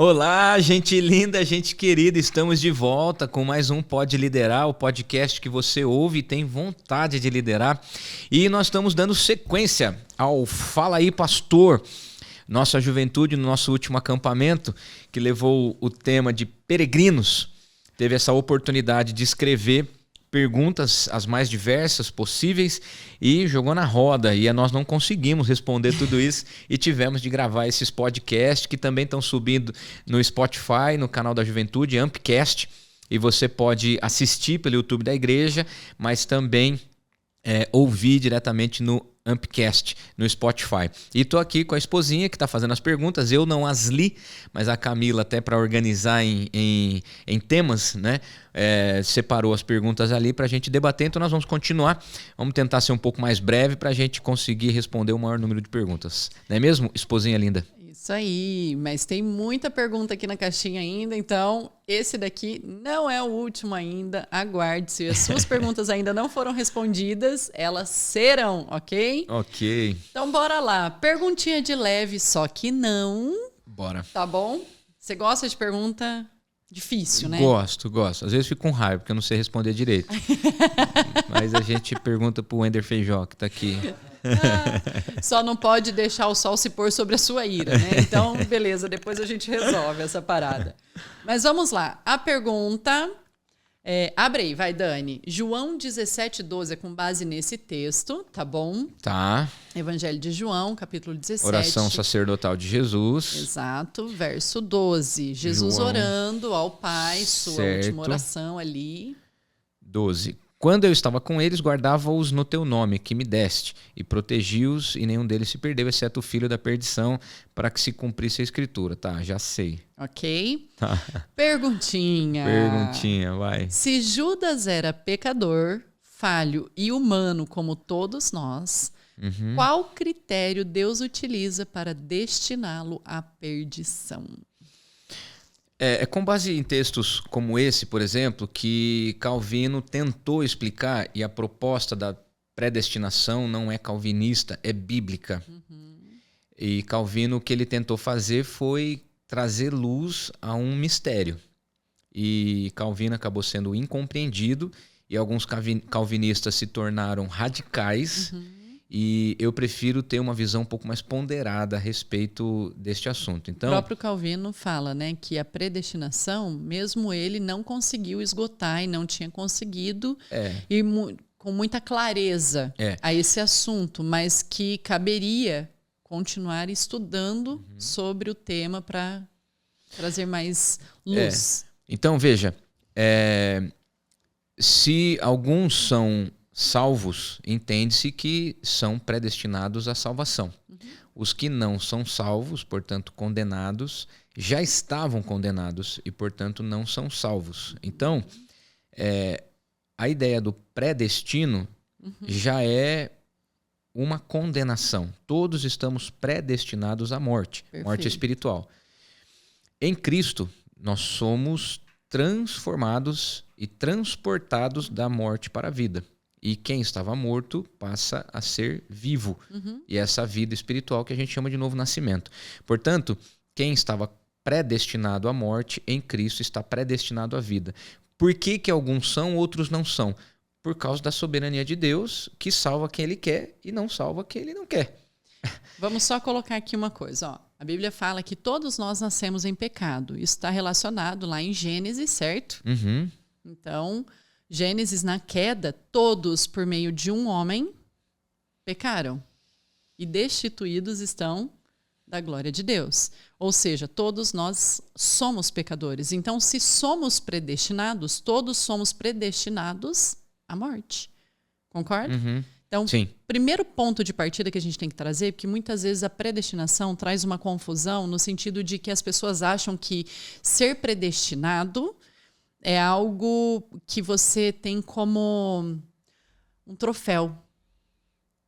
Olá, gente linda, gente querida, estamos de volta com mais um Pode Liderar, o podcast que você ouve e tem vontade de liderar. E nós estamos dando sequência ao Fala Aí Pastor, nossa juventude no nosso último acampamento, que levou o tema de peregrinos. Teve essa oportunidade de escrever perguntas as mais diversas possíveis e jogou na roda, e nós não conseguimos responder tudo isso e tivemos de gravar esses podcasts que também estão subindo no Spotify, no canal da Juventude, Ampcast, e você pode assistir pelo YouTube da igreja, mas também ouvir diretamente no Ampcast, no Spotify. E tô aqui com a esposinha que está fazendo as perguntas. Eu não as li, mas a Camila, até para organizar em temas, né, separou as perguntas ali para a gente debater. Então nós vamos continuar. Vamos tentar ser um pouco mais breve para a gente conseguir responder o maior número de perguntas. Não é mesmo, esposinha linda? Isso aí, mas tem muita pergunta aqui na caixinha ainda, então esse daqui não é o último ainda, aguarde. Se as suas perguntas ainda não foram respondidas, elas serão, ok? Ok. Então bora lá, perguntinha de leve, só que não. Bora. Tá bom? Você gosta de pergunta difícil, né? Gosto. Às vezes fico com raiva, porque eu não sei responder direito. Mas a gente pergunta pro Wender Feijó, que tá aqui. Só não pode deixar o sol se pôr sobre a sua ira, né? Então, beleza, depois a gente resolve essa parada. Mas vamos lá. A pergunta... abre aí, vai, Dani. João 17:12 é com base nesse texto, tá bom? Tá. Evangelho de João, capítulo 17. Oração sacerdotal de Jesus. Exato, verso 12. Jesus João. Orando ao Pai, sua Certo. última oração ali. 12. Quando eu estava com eles, guardava-os no teu nome, que me deste, e protegi-os, e nenhum deles se perdeu, exceto o filho da perdição, para que se cumprisse a escritura. Tá, já sei. Ok? Tá. Perguntinha, vai. Se Judas era pecador, falho e humano como todos nós, qual critério Deus utiliza para destiná-lo à perdição? É com base em textos como esse, por exemplo, que Calvino tentou explicar, e a proposta da predestinação não é calvinista, é bíblica. E Calvino, o que ele tentou fazer foi trazer luz a um mistério. E Calvino acabou sendo incompreendido, e alguns calvinistas se tornaram radicais, e eu prefiro ter uma visão um pouco mais ponderada a respeito deste assunto. Então, o próprio Calvino fala, né, que a predestinação, mesmo ele não conseguiu esgotar e não tinha conseguido ir com muita clareza a esse assunto, mas que caberia continuar estudando sobre o tema para trazer mais luz. Então, veja, se alguns são salvos, entende-se que são predestinados à salvação. Os que não são salvos, portanto condenados, já estavam condenados e, portanto, não são salvos. Então, a ideia do predestino já é uma condenação. Todos estamos predestinados à morte, morte espiritual. Em Cristo, nós somos transformados e transportados da morte para a vida. E quem estava morto passa a ser vivo. E essa vida espiritual que a gente chama de novo nascimento. Portanto, quem estava predestinado à morte, em Cristo está predestinado à vida. Por que alguns são, outros não são? Por causa da soberania de Deus, que salva quem Ele quer e não salva quem Ele não quer. Vamos só colocar aqui uma coisa. A Bíblia fala que todos nós nascemos em pecado. Isso está relacionado lá em Gênesis, certo? Então... Gênesis, na queda, todos, por meio de um homem, pecaram e destituídos estão da glória de Deus. Ou seja, todos nós somos pecadores. Então, se somos predestinados, todos somos predestinados à morte. Concorda? Então, Sim. Primeiro ponto de partida que a gente tem que trazer, porque muitas vezes a predestinação traz uma confusão no sentido de que as pessoas acham que ser predestinado é algo que você tem como um troféu.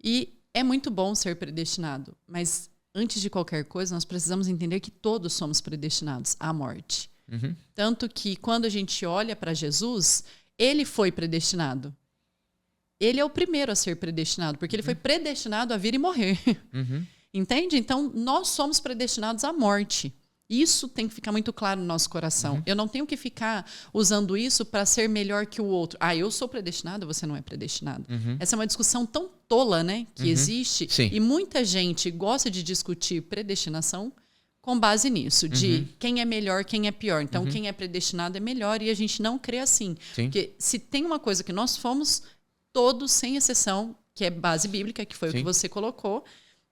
E é muito bom ser predestinado, mas antes de qualquer coisa, nós precisamos entender que todos somos predestinados à morte. Tanto que quando a gente olha para Jesus, ele foi predestinado. Ele é o primeiro a ser predestinado, porque ele foi predestinado a vir e morrer. Entende? Então, nós somos predestinados à morte. Isso tem que ficar muito claro no nosso coração. Eu não tenho que ficar usando isso para ser melhor que o outro. Eu sou predestinado, você não é predestinado. Essa é uma discussão tão tola, né, que existe. Sim. E muita gente gosta de discutir predestinação com base nisso, de quem é melhor, quem é pior. Então, quem é predestinado é melhor e a gente não crê assim. Sim. Porque se tem uma coisa que nós fomos todos, sem exceção, que é base bíblica, que foi o que você colocou,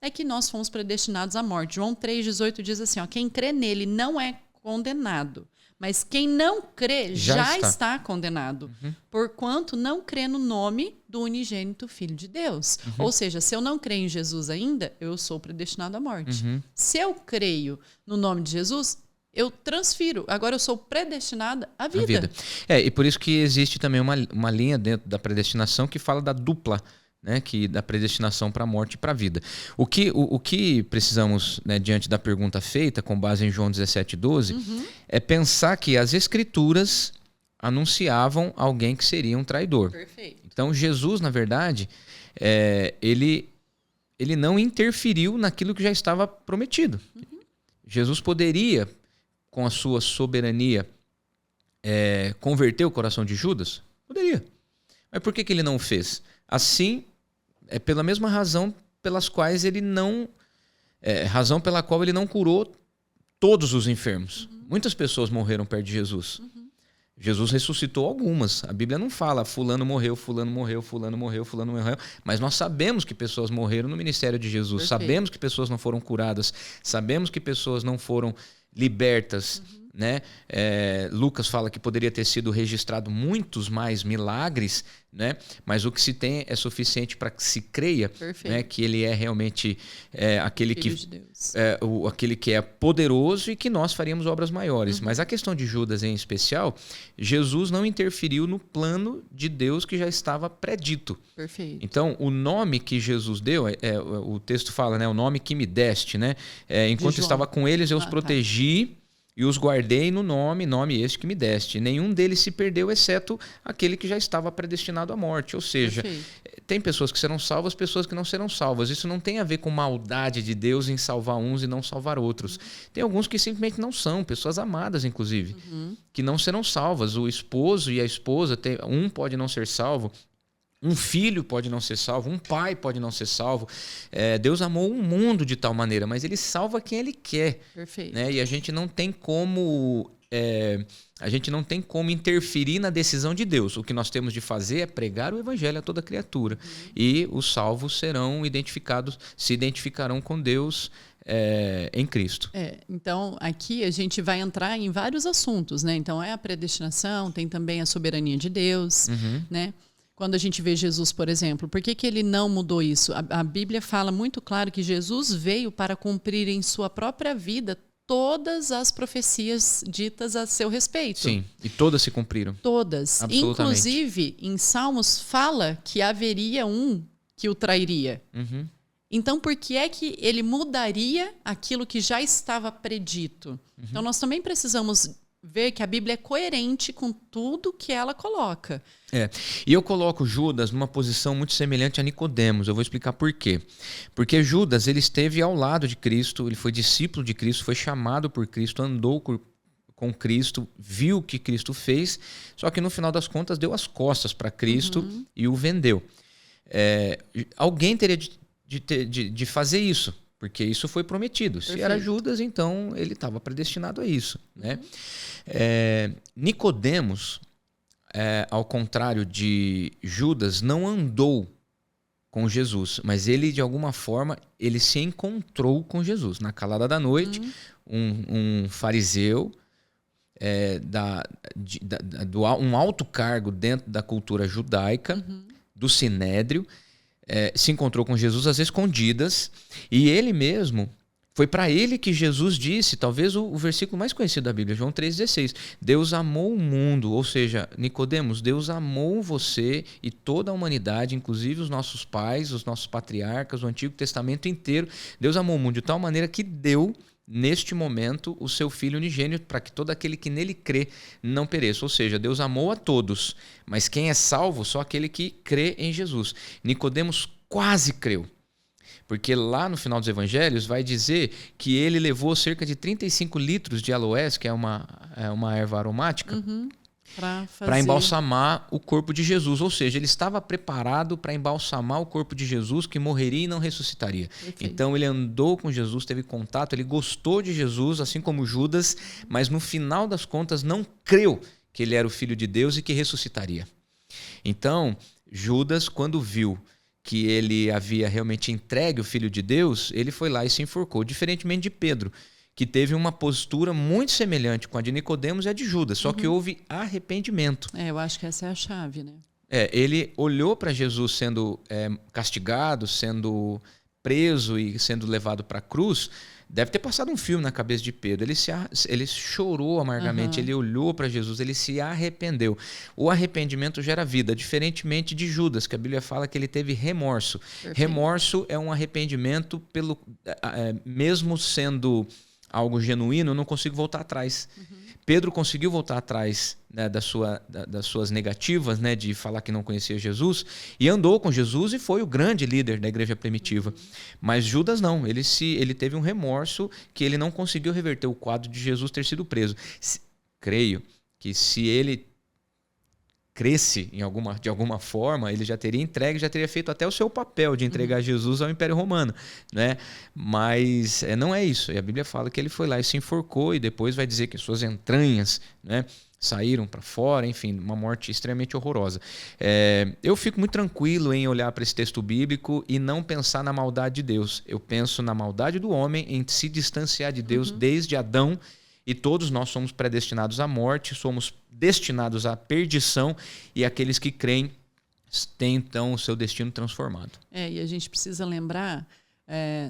é que nós fomos predestinados à morte. João 3,18 diz assim, quem crê nele não é condenado, mas quem não crê já está condenado, porquanto não crê no nome do unigênito Filho de Deus. Ou seja, se eu não creio em Jesus ainda, eu sou predestinado à morte. Se eu creio no nome de Jesus, eu transfiro. Agora eu sou predestinada à vida. E por isso que existe também uma linha dentro da predestinação que fala da dupla, né, que da predestinação para a morte e para a vida. O que precisamos, né, diante da pergunta feita, com base em João 17,12, é pensar que as Escrituras anunciavam alguém que seria um traidor. Perfeito. Então, Jesus, na verdade, ele não interferiu naquilo que já estava prometido. Jesus poderia, com a sua soberania, converter o coração de Judas? Poderia. Mas por que ele não o fez? Assim, pela mesma razão pelas quais ele não... razão pela qual ele não curou todos os enfermos. Muitas pessoas morreram perto de Jesus. Jesus ressuscitou algumas. A Bíblia não fala fulano morreu, fulano morreu, fulano morreu, fulano morreu. Mas nós sabemos que pessoas morreram no ministério de Jesus. Perfeito. Sabemos que pessoas não foram curadas. Sabemos que pessoas não foram libertas. Né? Lucas fala que poderia ter sido registrado muitos mais milagres, né? Mas o que se tem é suficiente para que se creia, né, que ele é realmente aquele Filho que de Deus. aquele que é poderoso e que nós faríamos obras maiores. Mas a questão de Judas em especial, Jesus não interferiu no plano de Deus que já estava predito. Perfeito. Então, o nome que Jesus deu, o texto fala, né, o nome que me deste, né? Enquanto estava com eles, eu os protegi. E os guardei no nome este que me deste. Nenhum deles se perdeu, exceto aquele que já estava predestinado à morte. Ou seja, tem pessoas que serão salvas, pessoas que não serão salvas. Isso não tem a ver com maldade de Deus em salvar uns e não salvar outros. Tem alguns que simplesmente não são, pessoas amadas, inclusive, que não serão salvas. O esposo e a esposa, um pode não ser salvo. Um filho pode não ser salvo, um pai pode não ser salvo. Deus amou o mundo de tal maneira, mas ele salva quem ele quer. Perfeito. Né? E a gente não tem como interferir na decisão de Deus. O que nós temos de fazer é pregar o evangelho a toda criatura. E os salvos se identificarão com Deus em Cristo. Então, aqui a gente vai entrar em vários assuntos, né? Então, a predestinação, tem também a soberania de Deus, né? Quando a gente vê Jesus, por exemplo, por que ele não mudou isso? A Bíblia fala muito claro que Jesus veio para cumprir em sua própria vida todas as profecias ditas a seu respeito. Sim, e todas se cumpriram. Todas. Inclusive, em Salmos, fala que haveria um que o trairia. Então, por que é que ele mudaria aquilo que já estava predito? Então, nós também precisamos ver que a Bíblia é coerente com tudo que ela coloca. E eu coloco Judas numa posição muito semelhante a Nicodemos. Eu vou explicar por quê. Porque Judas, ele esteve ao lado de Cristo, ele foi discípulo de Cristo, foi chamado por Cristo, andou com Cristo, viu o que Cristo fez, só que no final das contas deu as costas para Cristo e o vendeu. Alguém teria de fazer isso, porque isso foi prometido. Se era Judas, então ele estava predestinado a isso. Né? Nicodemos, ao contrário de Judas, não andou com Jesus, mas ele, de alguma forma, ele se encontrou com Jesus. Na calada da noite, um fariseu, um alto cargo dentro da cultura judaica, do Sinédrio, se encontrou com Jesus às escondidas, e ele mesmo, foi para ele que Jesus disse, talvez o versículo mais conhecido da Bíblia, João 3,16, Deus amou o mundo, ou seja, Nicodemos, Deus amou você e toda a humanidade, inclusive os nossos pais, os nossos patriarcas, o Antigo Testamento inteiro. Deus amou o mundo de tal maneira que deu, neste momento, o seu Filho unigênito, para que todo aquele que nele crê não pereça. Ou seja, Deus amou a todos, mas quem é salvo, só aquele que crê em Jesus. Nicodemos quase creu. Porque lá no final dos evangelhos vai dizer que ele levou cerca de 35 litros de aloés, que é uma erva aromática, para embalsamar o corpo de Jesus. Ou seja, ele estava preparado para embalsamar o corpo de Jesus, que morreria e não ressuscitaria. Perfeito. Então ele andou com Jesus, teve contato, ele gostou de Jesus, assim como Judas, mas no final das contas não creu que ele era o Filho de Deus e que ressuscitaria. Então, Judas, quando viu que ele havia realmente entregue o Filho de Deus, ele foi lá e se enforcou, diferentemente de Pedro, que teve uma postura muito semelhante com a de Nicodemos e a de Judas, só que houve arrependimento. Eu acho que essa é a chave, né? Ele olhou para Jesus sendo castigado, sendo preso e sendo levado para a cruz. Deve ter passado um filme na cabeça de Pedro. Ele chorou amargamente, ele olhou para Jesus, ele se arrependeu. O arrependimento gera vida, diferentemente de Judas, que a Bíblia fala que ele teve remorso. Perfeito. Remorso é um arrependimento, mesmo sendo algo genuíno, eu não consigo voltar atrás. Pedro conseguiu voltar atrás, né, das suas negativas, né, de falar que não conhecia Jesus, e andou com Jesus e foi o grande líder da igreja primitiva. Mas Judas não, ele teve um remorso que ele não conseguiu reverter o quadro de Jesus ter sido preso. Creio que se ele cresce de alguma forma, ele já teria entregue, já teria feito até o seu papel de entregar Jesus ao Império Romano, né? Mas não é isso. E a Bíblia fala que ele foi lá e se enforcou e depois vai dizer que suas entranhas, né, saíram para fora, enfim, uma morte extremamente horrorosa. Eu fico muito tranquilo em olhar para esse texto bíblico e não pensar na maldade de Deus. Eu penso na maldade do homem em se distanciar de Deus desde Adão. E todos nós somos predestinados à morte, somos destinados à perdição, e aqueles que creem têm, então, o seu destino transformado. E a gente precisa lembrar,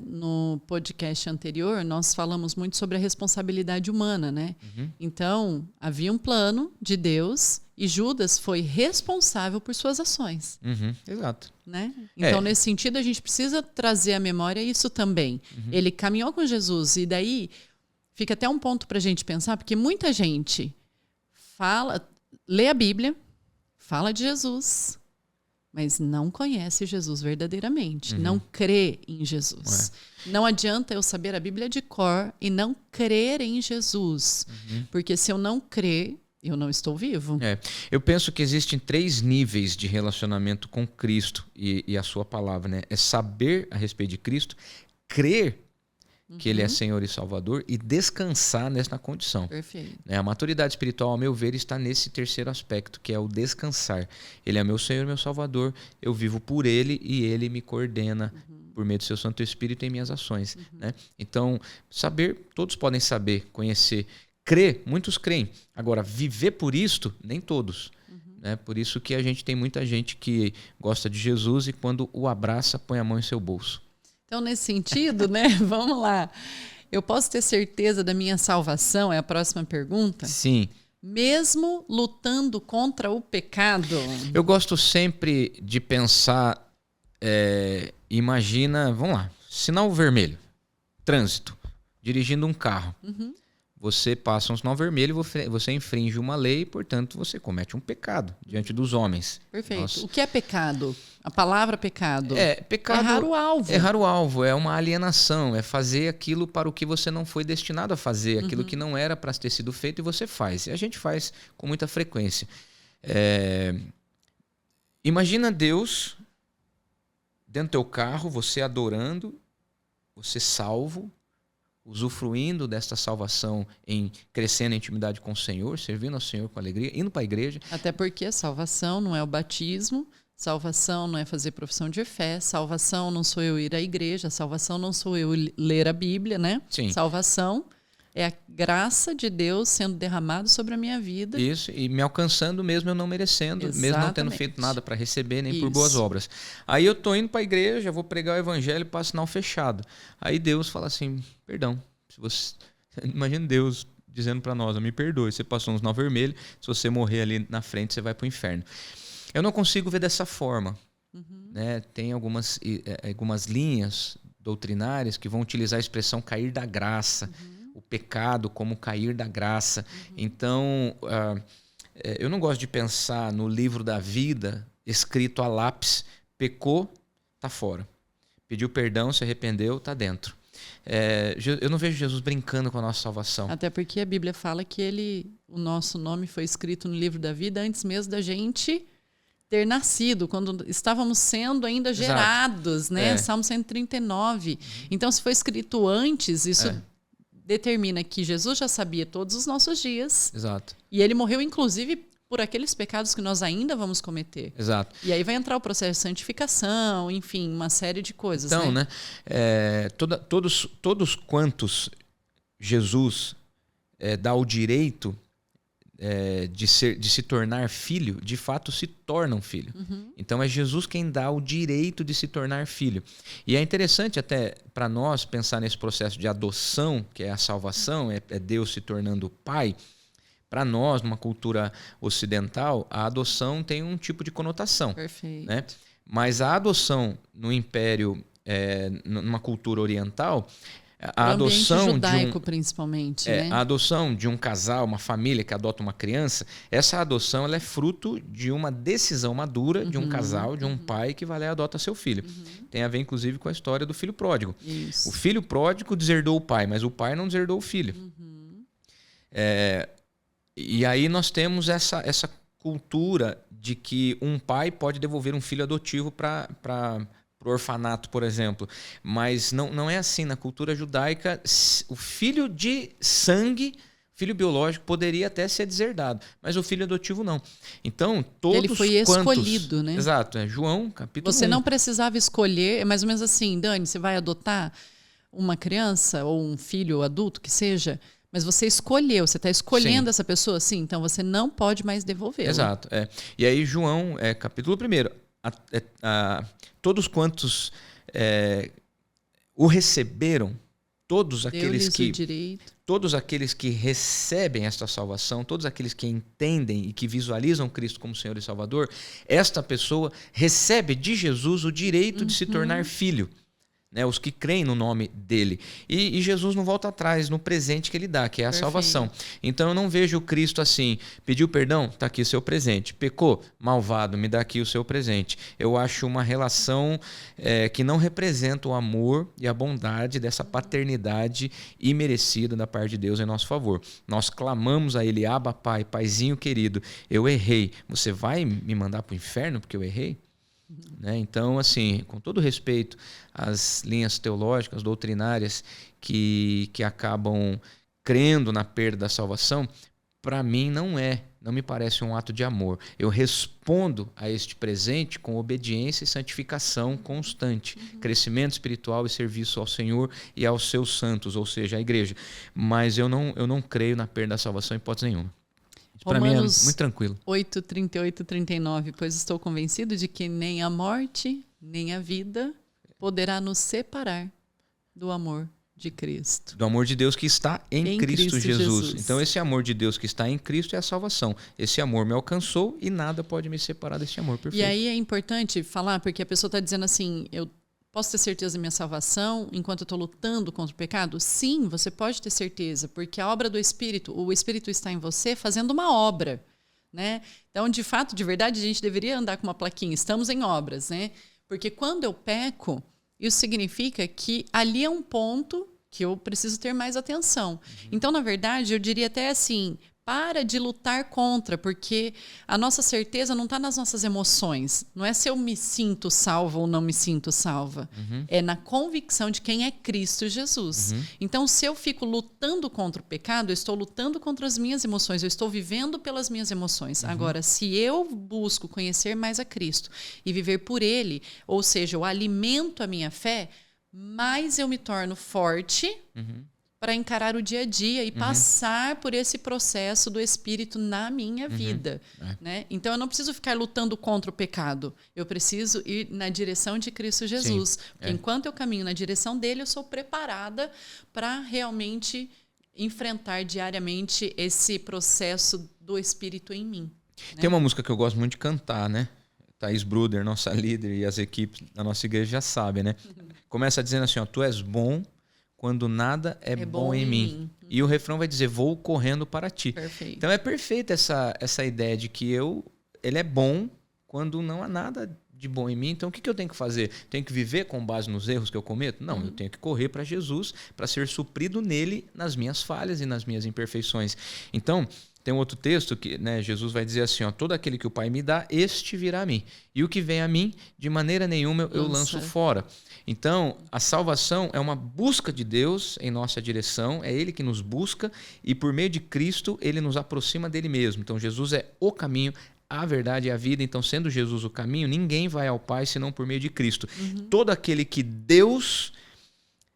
no podcast anterior, nós falamos muito sobre a responsabilidade humana, né? Então, havia um plano de Deus e Judas foi responsável por suas ações. Exato. Né? Então, nesse sentido, a gente precisa trazer à memória isso também. Ele caminhou com Jesus e daí... Fica até um ponto para a gente pensar, porque muita gente lê a Bíblia, fala de Jesus, mas não conhece Jesus verdadeiramente, não crê em Jesus. Não adianta eu saber a Bíblia de cor e não crer em Jesus, porque se eu não crer, eu não estou vivo. Eu penso que existem 3 níveis de relacionamento com Cristo e a sua palavra, né? É saber a respeito de Cristo, crer que ele é Senhor e Salvador e descansar nessa condição. Perfeito. A maturidade espiritual, ao meu ver, está nesse terceiro aspecto, que é o descansar. Ele é meu Senhor e meu Salvador, eu vivo por ele e ele me coordena por meio do seu Santo Espírito em minhas ações. Né? Então, saber, todos podem saber, conhecer. Crer, muitos creem. Agora, viver por isto, nem todos. Né? Por isso que a gente tem muita gente que gosta de Jesus e quando o abraça, põe a mão em seu bolso. Então, nesse sentido, né? Vamos lá. Eu posso ter certeza da minha salvação? É a próxima pergunta? Sim. Mesmo lutando contra o pecado? Eu gosto sempre de pensar, imagina, vamos lá, sinal vermelho, trânsito, dirigindo um carro. Você passa um sinal vermelho, você infringe uma lei, portanto, você comete um pecado diante dos homens. Perfeito. Nossa. O que é pecado? A palavra pecado. Pecado. Errar o alvo. Errar o alvo, é uma alienação, é fazer aquilo para o que você não foi destinado a fazer, aquilo que não era para ter sido feito e você faz. E a gente faz com muita frequência. Imagina Deus dentro do teu carro, você adorando, você salvo, usufruindo desta salvação, crescendo em intimidade com o Senhor, servindo ao Senhor com alegria, indo para a igreja. Até porque a salvação não é o batismo, salvação não é fazer profissão de fé, salvação não sou eu ir à igreja, salvação não sou eu ler a Bíblia, né? Sim. Salvação é a graça de Deus sendo derramada sobre a minha vida. Isso, e me alcançando mesmo eu não merecendo, Exatamente. Mesmo não tendo feito nada para receber, nem por boas obras. Aí eu tô indo para a igreja, vou pregar o evangelho para sinal fechado. Aí Deus fala assim, perdão, imagina Deus dizendo para nós, me perdoe, você passou um sinal vermelho, se você morrer ali na frente, você vai para o inferno. Eu não consigo ver dessa forma. Né? Tem algumas linhas doutrinárias que vão utilizar a expressão cair da graça, o pecado como cair da graça. Então, eu não gosto de pensar no livro da vida escrito a lápis, pecou, tá fora. pediu perdão, se arrependeu, está dentro. Eu não vejo Jesus brincando com a nossa salvação. Até porque a Bíblia fala que o nosso nome foi escrito no livro da vida antes mesmo da gente ter nascido, quando estávamos sendo ainda gerados, né? Salmo 139. Então, se foi escrito antes, isso determina que Jesus já sabia todos os nossos dias. Exato. E ele morreu, inclusive, por aqueles pecados que nós ainda vamos cometer. Exato. E aí vai entrar o processo de santificação, enfim, uma série de coisas. Então, né? Todos quantos Jesus dá o direito de se tornar filho, de fato se tornam filho. Uhum. Então é Jesus quem dá o direito de se tornar filho. E é interessante até para nós pensar nesse processo de adoção, que é a salvação, é Deus se tornando pai. Para nós, numa cultura ocidental, a adoção tem um tipo de conotação. Perfeito. Né? Mas a adoção no império, numa cultura oriental, a adoção judaico, principalmente, né? A adoção de um casal, uma família que adota uma criança, essa adoção ela é fruto de uma decisão madura de um casal, de um pai que vai lá e adota seu filho. Tem a ver, inclusive, com a história do filho pródigo. Isso. O filho pródigo deserdou o pai, mas o pai não deserdou o filho. E aí nós temos essa cultura de que um pai pode devolver um filho adotivo para o orfanato, por exemplo. Mas não é assim. Na cultura judaica, o filho de sangue, filho biológico, poderia até ser deserdado, mas o filho adotivo não. Então, ele foi escolhido, né? Exato, João, capítulo 1. Você não precisava escolher, é mais ou menos assim, Dani, você vai adotar uma criança ou um filho adulto, que seja, mas você escolheu, você está escolhendo essa pessoa, sim, então você não pode mais devolvê-la. Exato. E aí, João, capítulo 1, todos quantos o receberam, todos aqueles que recebem esta salvação, todos aqueles que entendem e que visualizam Cristo como Senhor e Salvador, esta pessoa recebe de Jesus o direito de se tornar filho. Né, os que creem no nome dele. E Jesus não volta atrás no presente que ele dá, que é a salvação. Então eu não vejo Cristo assim, pediu perdão, está aqui o seu presente. Pecou, malvado, me dá aqui o seu presente. Eu acho uma relação que não representa o amor e a bondade dessa paternidade imerecida da parte de Deus em nosso favor. Nós clamamos a ele, Abba, Pai, Paizinho querido, eu errei. Você vai me mandar para o inferno porque eu errei? Né? Então, assim, com todo respeito às linhas teológicas, doutrinárias que acabam crendo na perda da salvação, para mim não me parece um ato de amor. Eu respondo a este presente com obediência e santificação constante, crescimento espiritual e serviço ao Senhor e aos seus santos, ou seja, à igreja. Mas eu não creio na perda da salvação em hipótese nenhuma. Para mim é muito tranquilo. 8, 38, 39. Pois estou convencido de que nem a morte, nem a vida poderá nos separar do amor de Cristo. Do amor de Deus que está em Cristo Jesus. Então esse amor de Deus que está em Cristo é a salvação. Esse amor me alcançou e nada pode me separar desse amor perfeito. E aí é importante falar, porque a pessoa está dizendo assim, eu posso ter certeza da minha salvação enquanto eu estou lutando contra o pecado? Sim, você pode ter certeza, porque a obra do Espírito, o Espírito está em você fazendo uma obra, né? Então, de fato, de verdade, a gente deveria andar com uma plaquinha, estamos em obras, né? Porque quando eu peco, isso significa que ali é um ponto que eu preciso ter mais atenção. Então, na verdade, eu diria até assim, para de lutar contra, porque a nossa certeza não está nas nossas emoções. Não é se eu me sinto salva ou não me sinto salva. É na convicção de quem é Cristo Jesus. Então, se eu fico lutando contra o pecado, eu estou lutando contra as minhas emoções. Eu estou vivendo pelas minhas emoções. Agora, se eu busco conhecer mais a Cristo e viver por Ele, ou seja, eu alimento a minha fé, mais eu me torno forte para encarar o dia a dia e passar por esse processo do Espírito na minha vida. Né? Então, eu não preciso ficar lutando contra o pecado. Eu preciso ir na direção de Cristo Jesus. Porque enquanto eu caminho na direção dele, eu sou preparada para realmente enfrentar diariamente esse processo do Espírito em mim. Né? Tem uma música que eu gosto muito de cantar, né? Thaís Bruder, nossa líder, e as equipes da nossa igreja já sabem, né? Começa dizendo assim, ó, tu és bom quando nada é bom em mim. E o refrão vai dizer, vou correndo para ti. Perfeito. Então é perfeita essa ideia de que ele é bom quando não há nada de bom em mim, então o que eu tenho que fazer? Tenho que viver com base nos erros que eu cometo? Não, eu tenho que correr para Jesus para ser suprido nele nas minhas falhas e nas minhas imperfeições. Então, tem um outro texto que, né, Jesus vai dizer assim, ó, todo aquele que o Pai me dá, este virá a mim. E o que vem a mim, de maneira nenhuma eu lanço fora. Então, a salvação é uma busca de Deus em nossa direção, é Ele que nos busca e por meio de Cristo Ele nos aproxima dele mesmo. Então, Jesus é o caminho, a verdade e a vida. Então, sendo Jesus o caminho, ninguém vai ao Pai senão por meio de Cristo. Todo aquele que Deus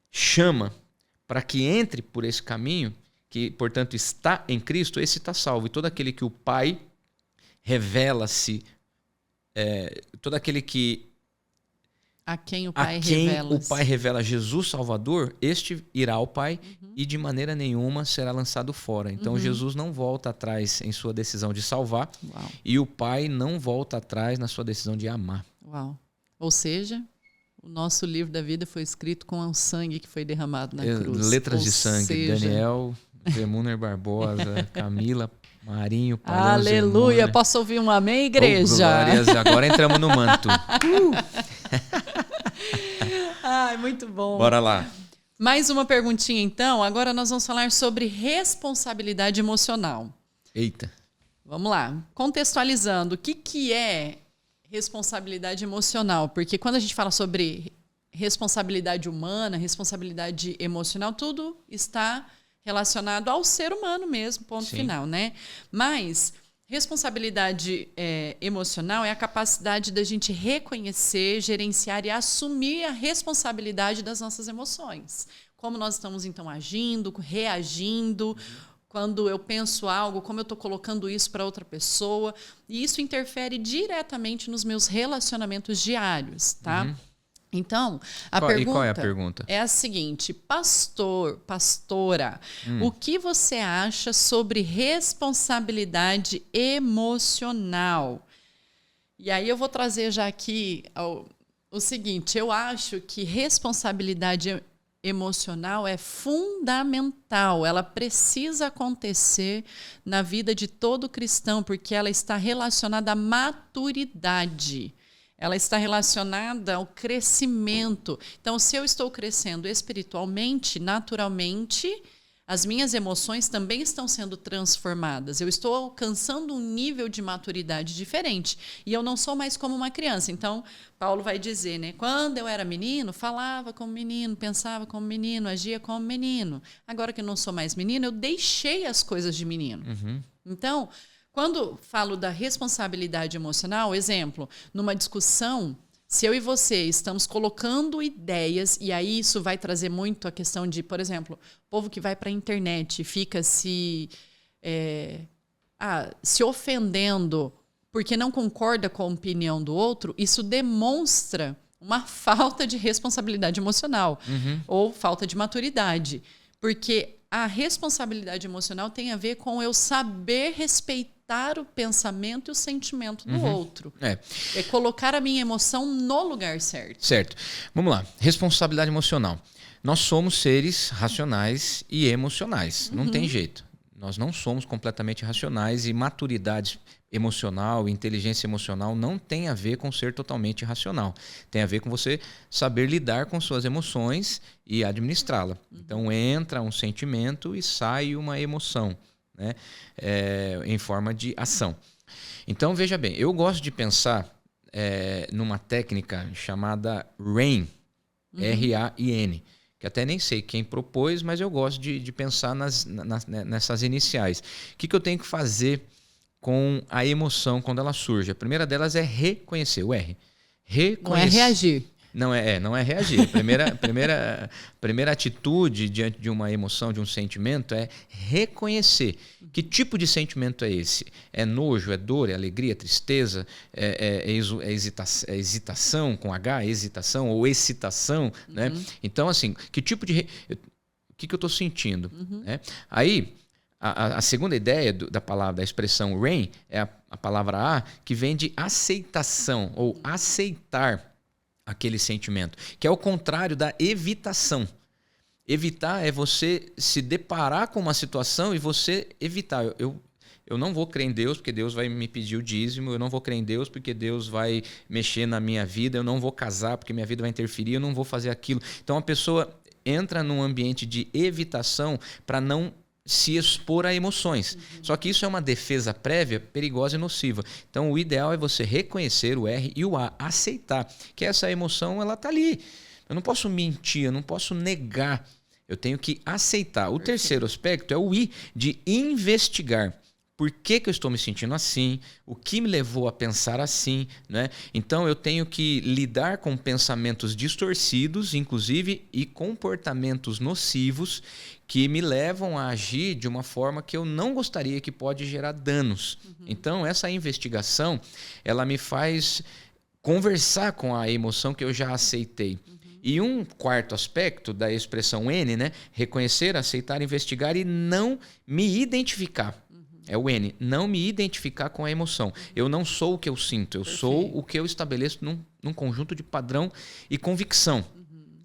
chama para que entre por esse caminho, que, portanto, está em Cristo, esse está salvo. E todo aquele que o Pai revela-se, todo aquele que a quem o Pai revela Jesus Salvador, este irá ao Pai e de maneira nenhuma será lançado fora. Então Jesus não volta atrás em sua decisão de salvar. Uau. E o Pai não volta atrás na sua decisão de amar. Uau. Ou seja, o nosso livro da vida foi escrito com o sangue que foi derramado na cruz. Letras de sangue. Daniel, Zemuner Barbosa, Camila, Marinho, Paulo, aleluia. Zemuner. Posso ouvir um amém, igreja? Glórias. Agora entramos no manto. Ai, muito bom. Bora lá. Mais uma perguntinha, então. Agora nós vamos falar sobre responsabilidade emocional. Eita. Vamos lá. Contextualizando, o que é responsabilidade emocional? Porque quando a gente fala sobre responsabilidade humana, responsabilidade emocional, tudo está relacionado ao ser humano mesmo, ponto final, né? Mas responsabilidade emocional é a capacidade da gente reconhecer, gerenciar e assumir a responsabilidade das nossas emoções. Como nós estamos, então, agindo, reagindo, quando eu penso algo, como eu estou colocando isso para outra pessoa. E isso interfere diretamente nos meus relacionamentos diários, tá? Então, qual é a pergunta? É a seguinte: pastora, o que você acha sobre responsabilidade emocional? E aí eu vou trazer já aqui o seguinte: eu acho que responsabilidade emocional é fundamental, ela precisa acontecer na vida de todo cristão, porque ela está relacionada à maturidade. Ela está relacionada ao crescimento. Então, se eu estou crescendo espiritualmente, naturalmente, as minhas emoções também estão sendo transformadas. Eu estou alcançando um nível de maturidade diferente. E eu não sou mais como uma criança. Então, Paulo vai dizer, né? Quando eu era menino, falava como menino, pensava como menino, agia como menino. Agora que eu não sou mais menino, eu deixei as coisas de menino. Então, quando falo da responsabilidade emocional, exemplo, numa discussão, se eu e você estamos colocando ideias, e aí isso vai trazer muito a questão de, por exemplo, o povo que vai para a internet e fica se ofendendo porque não concorda com a opinião do outro, isso demonstra uma falta de responsabilidade emocional ou falta de maturidade. Porque a responsabilidade emocional tem a ver com eu saber respeitar o pensamento e o sentimento do outro. É colocar a minha emoção no lugar certo. Certo. Vamos lá. Responsabilidade emocional. Nós somos seres racionais e emocionais. Não tem jeito. Nós não somos completamente racionais e maturidade emocional, inteligência emocional não tem a ver com ser totalmente racional. Tem a ver com você saber lidar com suas emoções e administrá-la. Então entra um sentimento e sai uma emoção, né? Em forma de ação. Então veja bem, eu gosto de pensar numa técnica chamada RAIN, R-A-I-N, que até nem sei quem propôs, mas eu gosto de pensar nessas iniciais. O que eu tenho que fazer com a emoção quando ela surge? A primeira delas é reconhecer, o R. Não é reagir. Não é reagir. A primeira atitude diante de uma emoção, de um sentimento, é reconhecer. Que tipo de sentimento é esse? É nojo, é dor, é alegria, é tristeza, é hesitação com H, hesitação ou excitação, né? Então, assim, que tipo de... O que eu estou sentindo? Né? Aí, a segunda ideia da palavra, da expressão RAIN, é a palavra A, que vem de aceitação ou aceitar aquele sentimento, que é o contrário da evitação. Evitar é você se deparar com uma situação e você evitar. eu não vou crer em Deus porque Deus vai me pedir o dízimo, eu não vou crer em Deus porque Deus vai mexer na minha vida, eu não vou casar porque minha vida vai interferir, eu não vou fazer aquilo. Então a pessoa entra num ambiente de evitação para não se expor a emoções. Só que isso é uma defesa prévia perigosa e nociva. Então o ideal é você reconhecer o R e o A, aceitar que essa emoção ela tá ali. Eu não posso mentir, eu não posso negar. Eu tenho que aceitar. O terceiro aspecto é o I, de investigar. Por que eu estou me sentindo assim? O que me levou a pensar assim? Né? Então eu tenho que lidar com pensamentos distorcidos, inclusive, e comportamentos nocivos que me levam a agir de uma forma que eu não gostaria, que pode gerar danos. Então essa investigação, ela me faz conversar com a emoção que eu já aceitei. E um quarto aspecto da expressão N, né? Reconhecer, aceitar, investigar e não me identificar. É o N, não me identificar com a emoção. Eu não sou o que eu sinto, eu sou o que eu estabeleço num conjunto de padrão e convicção.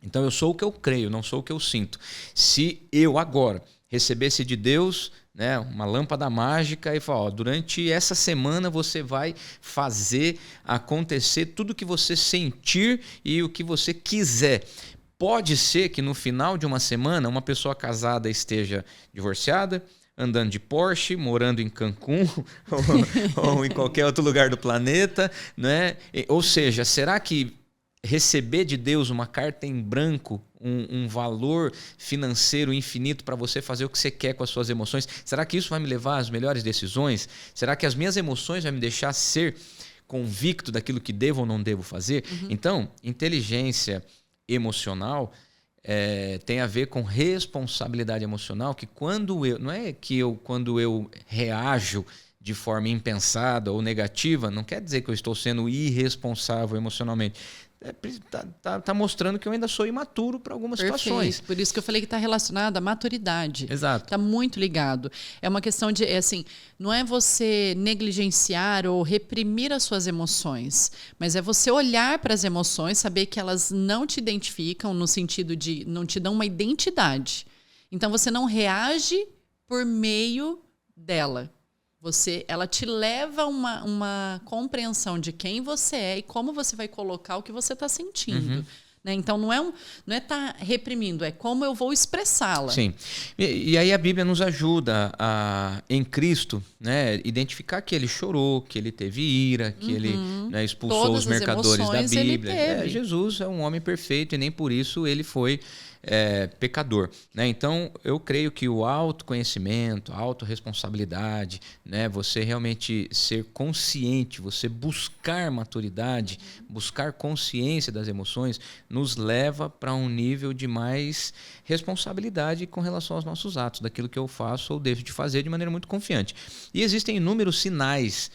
Então eu sou o que eu creio, não sou o que eu sinto. Se eu agora recebesse de Deus, né, uma lâmpada mágica e falar, ó, durante essa semana você vai fazer acontecer tudo o que você sentir e o que você quiser. Pode ser que no final de uma semana uma pessoa casada esteja divorciada, andando de Porsche, morando em Cancún ou em qualquer outro lugar do planeta, né? Ou seja, será que receber de Deus uma carta em branco, um valor financeiro infinito para você fazer o que você quer com as suas emoções, será que isso vai me levar às melhores decisões? Será que as minhas emoções vão me deixar ser convicto daquilo que devo ou não devo fazer? Então, inteligência emocional tem a ver com responsabilidade emocional, que quando quando eu reajo de forma impensada ou negativa, não quer dizer que eu estou sendo irresponsável emocionalmente. Tá mostrando que eu ainda sou imaturo para algumas situações. Por isso que eu falei que está relacionado à maturidade. Exato. Está muito ligado. É uma questão de, assim, não é você negligenciar ou reprimir as suas emoções, mas é você olhar para as emoções, saber que elas não te identificam no sentido de não te dão uma identidade. Então você não reage por meio dela. Ela te leva a uma compreensão de quem você é e como você vai colocar o que você está sentindo. Né? Então, não é estar reprimindo, é como eu vou expressá-la. Sim. E aí a Bíblia nos ajuda em Cristo, né, identificar que ele chorou, que ele teve ira, que ele, né, expulsou Todas os mercadores da emoções ele Bíblia. teve. Jesus é um homem perfeito e nem por isso ele foi pecador, né? Então eu creio que o autoconhecimento, a autorresponsabilidade, né, você realmente ser consciente, você buscar maturidade, buscar consciência das emoções, nos leva para um nível de mais responsabilidade com relação aos nossos atos, daquilo que eu faço ou deixo de fazer de maneira muito confiante. E existem inúmeros sinais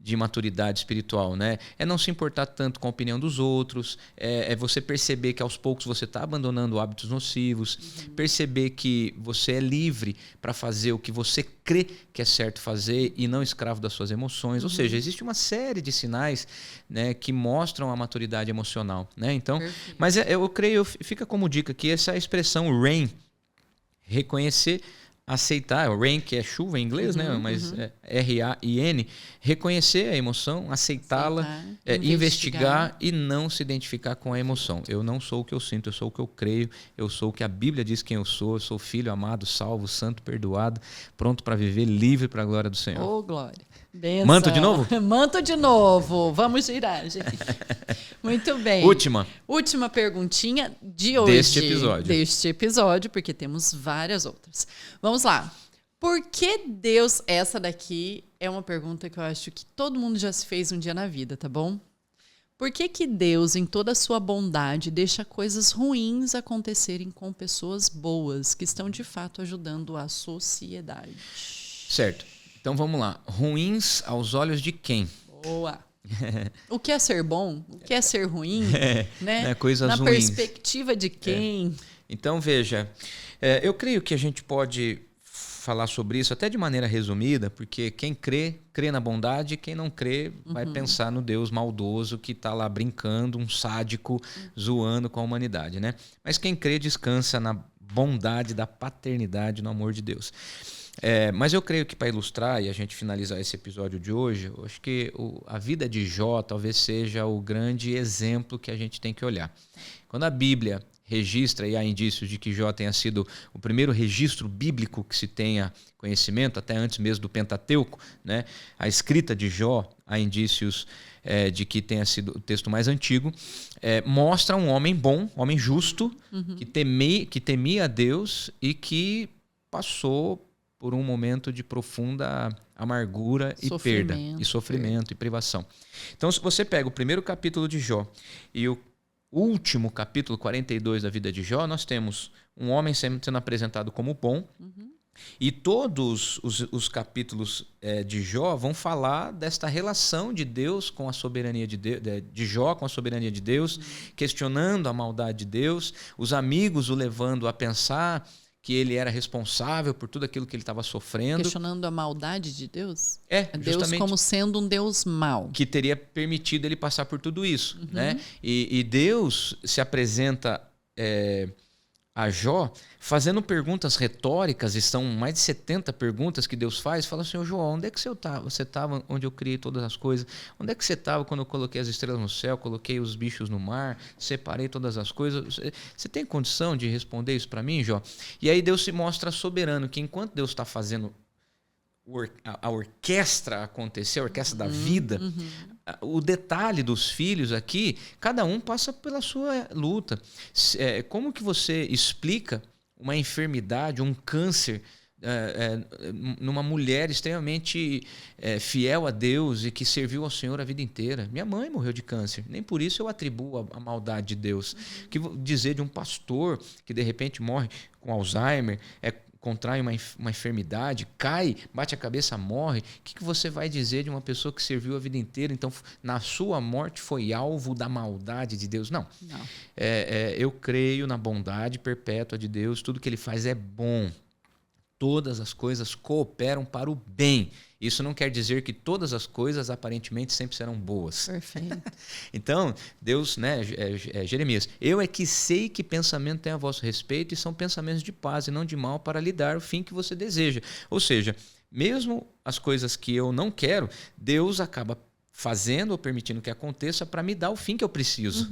de maturidade espiritual, né? É não se importar tanto com a opinião dos outros, é você perceber que aos poucos você está abandonando hábitos nocivos, perceber que você é livre para fazer o que você crê que é certo fazer e não escravo das suas emoções. Ou seja, existe uma série de sinais, né, que mostram a maturidade emocional, né? Então, mas eu creio, fica como dica que essa expressão RAIN, reconhecer, aceitar, rain, que é chuva em inglês, né? Mas R-A-I-N, reconhecer a emoção, aceitá-la, investigar e não se identificar com a emoção. Eu não sou o que eu sinto, eu sou o que eu creio, eu sou o que a Bíblia diz quem eu sou filho amado, salvo, santo, perdoado, pronto para viver livre para a glória do Senhor. Oh, glória. Benção. Manto de novo? Manto de novo. Vamos girar, gente. Muito bem. Última perguntinha de hoje. Deste episódio, porque temos várias outras. Vamos lá. Por que Deus... Essa daqui é uma pergunta que eu acho que todo mundo já se fez um dia na vida, tá bom? Por que Deus, em toda a sua bondade, deixa coisas ruins acontecerem com pessoas boas que estão, de fato, ajudando a sociedade? Certo. Então vamos lá. Ruins aos olhos de quem? Boa. O que é ser bom? O que é ser ruim? Né? Coisas na ruins. Perspectiva de quem? Então veja, eu creio que a gente pode falar sobre isso até de maneira resumida, porque quem crê na bondade, quem não crê vai pensar no Deus maldoso que está lá brincando, um sádico zoando com a humanidade, né? Mas quem crê descansa na bondade da paternidade, no amor de Deus. Mas eu creio que para ilustrar e a gente finalizar esse episódio de hoje, eu acho que a vida de Jó talvez seja o grande exemplo que a gente tem que olhar. Quando a Bíblia registra, e há indícios de que Jó tenha sido o primeiro registro bíblico que se tenha conhecimento, até antes mesmo do Pentateuco, né? A escrita de Jó, há indícios de que tenha sido o texto mais antigo, mostra um homem bom, homem justo, que temia a Deus e que passou por um momento de profunda amargura e perda, e sofrimento e privação. Então, se você pega o primeiro capítulo de Jó e o último capítulo 42 da vida de Jó, nós temos um homem sendo apresentado como bom, e todos os capítulos de Jó vão falar desta relação de Deus com a soberania de Jó com a soberania de Deus, questionando a maldade de Deus, os amigos o levando a pensar que ele era responsável por tudo aquilo que ele estava sofrendo. Questionando a maldade de Deus? Deus como sendo um Deus mau. Que teria permitido ele passar por tudo isso. Né? E Deus se apresenta a Jó fazendo perguntas retóricas, e são mais de 70 perguntas que Deus faz. Fala assim: Jó, onde é que você estava onde eu criei todas as coisas? Onde é que você estava quando eu coloquei as estrelas no céu, coloquei os bichos no mar, separei todas as coisas? Você tem condição de responder isso para mim, Jó? E aí Deus se mostra soberano, que enquanto Deus está fazendo a orquestra acontecer, a orquestra da vida, o detalhe dos filhos aqui, cada um passa pela sua luta. Como que você explica uma enfermidade, um câncer numa mulher extremamente fiel a Deus e que serviu ao Senhor a vida inteira? Minha mãe morreu de câncer, nem por isso eu atribuo a maldade de Deus. Que dizer de um pastor que de repente morre com Alzheimer, contrai uma enfermidade, cai, bate a cabeça, morre? O que você vai dizer de uma pessoa que serviu a vida inteira, então na sua morte foi alvo da maldade de Deus? Não. Eu creio na bondade perpétua de Deus, tudo que ele faz é bom. Todas as coisas cooperam para o bem. Isso não quer dizer que todas as coisas aparentemente sempre serão boas. Perfeito. Então, Deus, Jeremias, eu é que sei que pensamento tem a vosso respeito e são pensamentos de paz e não de mal para lhe dar o fim que você deseja. Ou seja, mesmo as coisas que eu não quero, Deus acaba fazendo ou permitindo que aconteça para me dar o fim que eu preciso.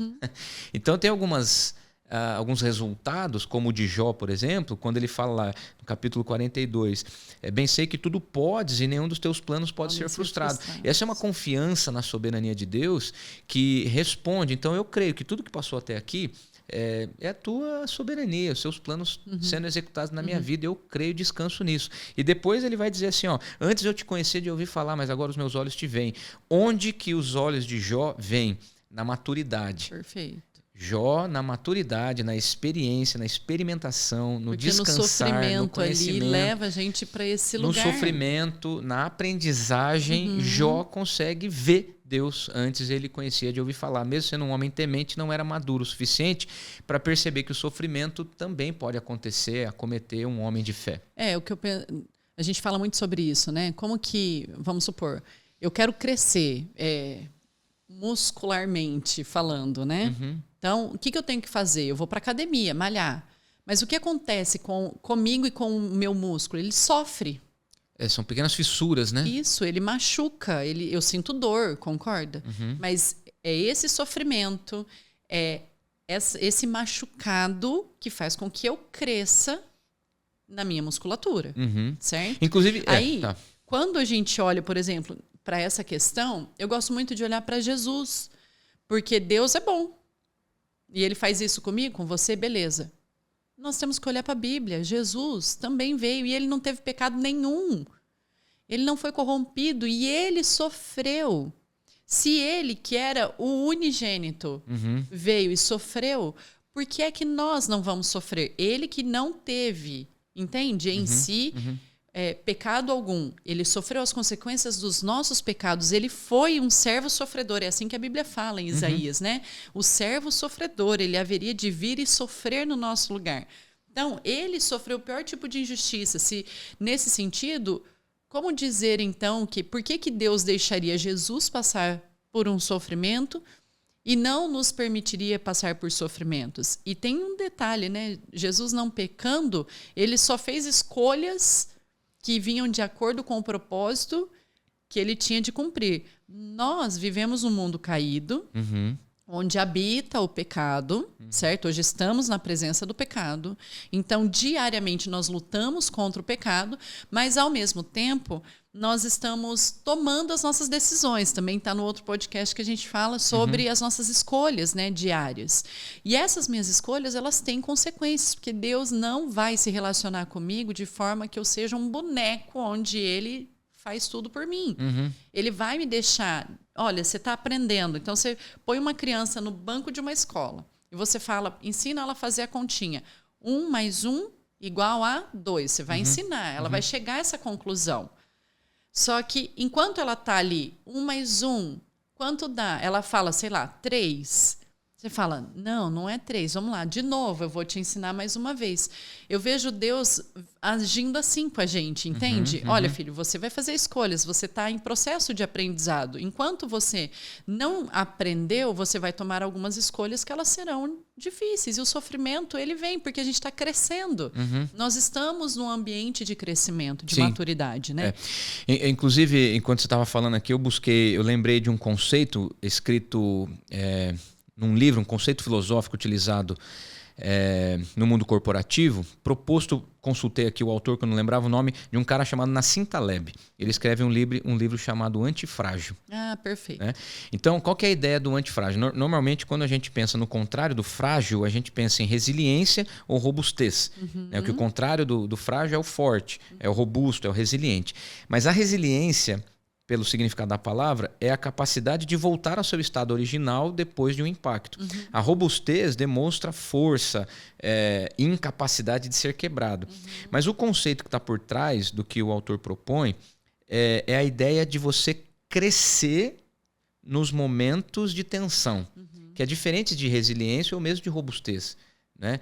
Então, tem alguns resultados, como o de Jó, por exemplo, quando ele fala lá no capítulo 42, bem sei que tudo podes e nenhum dos teus planos pode ser frustrado. Essa é uma confiança na soberania de Deus que responde. Então eu creio que tudo que passou até aqui é a tua soberania, os seus planos sendo executados na minha vida. Eu creio e descanso nisso. E depois ele vai dizer assim, antes eu te conhecer de ouvir falar, mas agora os meus olhos te veem. Onde que os olhos de Jó veem? Na maturidade. Perfeito. Jó, na maturidade, na experiência, na experimentação, no porque descansar, no sofrimento no conhecimento, ali leva a gente para esse lugar. No sofrimento, na aprendizagem, Jó consegue ver Deus. Antes ele conhecia de ouvir falar. Mesmo sendo um homem temente, não era maduro o suficiente para perceber que o sofrimento também pode acontecer, acometer um homem de fé. A gente fala muito sobre isso, né? Como que, vamos supor, eu quero crescer muscularmente falando, né? Então, o que eu tenho que fazer? Eu vou para academia, malhar. Mas o que acontece comigo e com o meu músculo? Ele sofre. São pequenas fissuras, né? Isso, ele machuca. Eu sinto dor, concorda? Mas é esse sofrimento, esse machucado que faz com que eu cresça na minha musculatura. Certo? Inclusive, quando a gente olha, por exemplo, para essa questão, eu gosto muito de olhar para Jesus. Porque Deus é bom. E ele faz isso comigo, com você, beleza. Nós temos que olhar para a Bíblia. Jesus também veio e ele não teve pecado nenhum. Ele não foi corrompido e ele sofreu. Se ele, que era o unigênito, veio e sofreu, por que é que nós não vamos sofrer? Ele que não teve, entende? Em si, pecado algum. Ele sofreu as consequências dos nossos pecados. Ele foi um servo sofredor. É assim que a Bíblia fala em Isaías, né? O servo sofredor, ele haveria de vir e sofrer no nosso lugar. Então, ele sofreu o pior tipo de injustiça. Se, nesse sentido, como dizer, então, que por que Deus deixaria Jesus passar por um sofrimento e não nos permitiria passar por sofrimentos? E tem um detalhe, né? Jesus não pecando, ele só fez escolhas que vinham de acordo com o propósito que ele tinha de cumprir. Nós vivemos um mundo caído, onde habita o pecado, certo? Hoje estamos na presença do pecado. Então, diariamente, nós lutamos contra o pecado, mas, ao mesmo tempo, nós estamos tomando as nossas decisões. Também está no outro podcast que a gente fala sobre as nossas escolhas, né, diárias. E essas minhas escolhas, elas têm consequências, porque Deus não vai se relacionar comigo de forma que eu seja um boneco onde Ele faz tudo por mim. Ele vai me deixar... Olha, você está aprendendo. Então, você põe uma criança no banco de uma escola e você fala, ensina ela a fazer a continha. 1 mais 1 igual a 2. Você vai ensinar, ela vai chegar a essa conclusão. Só que, enquanto ela está ali, 1 mais 1, quanto dá? Ela fala, sei lá, 3. Você fala, não é 3, vamos lá, de novo, eu vou te ensinar mais uma vez. Eu vejo Deus agindo assim com a gente, entende? Olha, filho, você vai fazer escolhas, você está em processo de aprendizado. Enquanto você não aprendeu, você vai tomar algumas escolhas que elas serão difíceis. E o sofrimento, ele vem porque a gente está crescendo. Nós estamos num ambiente de crescimento, de maturidade, né? Inclusive, enquanto você estava falando aqui, eu lembrei de um conceito escrito... num livro, um conceito filosófico utilizado no mundo corporativo, consultei aqui o autor, que eu não lembrava o nome, de um cara chamado Nassim Taleb. Ele escreve um livro chamado Antifrágil. Ah, perfeito. Né? Então, qual que é a ideia do antifrágil? Normalmente, quando a gente pensa no contrário do frágil, a gente pensa em resiliência ou robustez. Né? Que o contrário do frágil é o forte, é o robusto, é o resiliente. Mas a resiliência... pelo significado da palavra, é a capacidade de voltar ao seu estado original depois de um impacto. A robustez demonstra força, incapacidade de ser quebrado. Mas o conceito que está por trás do que o autor propõe é a ideia de você crescer nos momentos de tensão, que é diferente de resiliência ou mesmo de robustez. Né?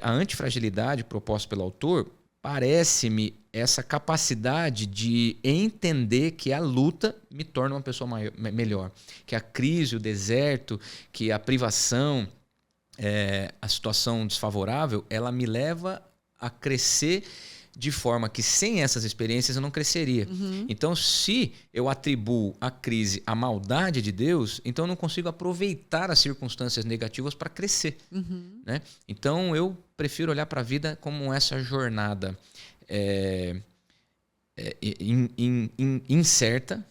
A antifragilidade proposta pelo autor parece-me essa capacidade de entender que a luta me torna uma pessoa melhor. Que a crise, o deserto, que a privação, a situação desfavorável, ela me leva a crescer de forma que sem essas experiências eu não cresceria. Então, se eu atribuo a crise à maldade de Deus, então eu não consigo aproveitar as circunstâncias negativas para crescer. Né? Então, eu prefiro olhar para a vida como essa jornada incerta,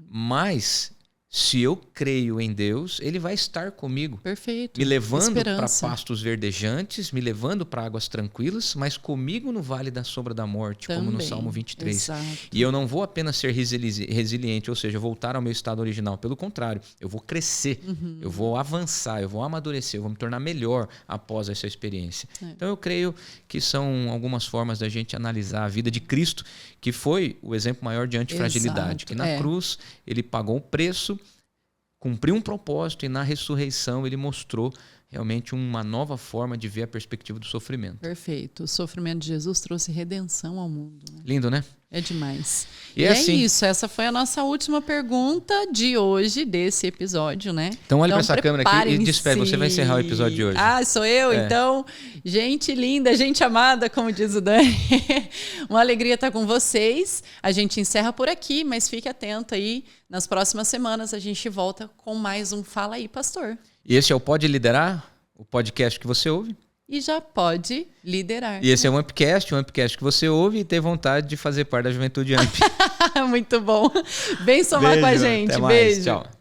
mas se eu creio em Deus, Ele vai estar comigo. Perfeito. Me levando para pastos verdejantes, me levando para águas tranquilas, mas comigo no vale da sombra da morte, também, como no Salmo 23. Exato. E eu não vou apenas ser resiliente, ou seja, voltar ao meu estado original. Pelo contrário, eu vou crescer, eu vou avançar, eu vou amadurecer, eu vou me tornar melhor após essa experiência. Então eu creio que são algumas formas da gente analisar a vida de Cristo, que foi o exemplo maior de antifragilidade. Exato. Que na cruz Ele pagou o preço, cumpriu um propósito e na ressurreição Ele mostrou realmente uma nova forma de ver a perspectiva do sofrimento. Perfeito. O sofrimento de Jesus trouxe redenção ao mundo. Né? Lindo, né? É demais. E assim, é isso. Essa foi a nossa última pergunta de hoje, desse episódio, né? Então olha para essa câmera aqui e despede. Você vai encerrar o episódio de hoje. Ah, sou eu? Então, gente linda, gente amada, como diz o Dani. Uma alegria estar com vocês. A gente encerra por aqui, mas fique atento aí. Nas próximas semanas a gente volta com mais um Fala Aí, Pastor. E esse é o Pode Liderar, o podcast que você ouve. E já pode liderar. E esse é o Ampcast que você ouve e tem vontade de fazer parte da Juventude Amp. Muito bom. Vem somar com a gente. Até mais. Beijo. Tchau.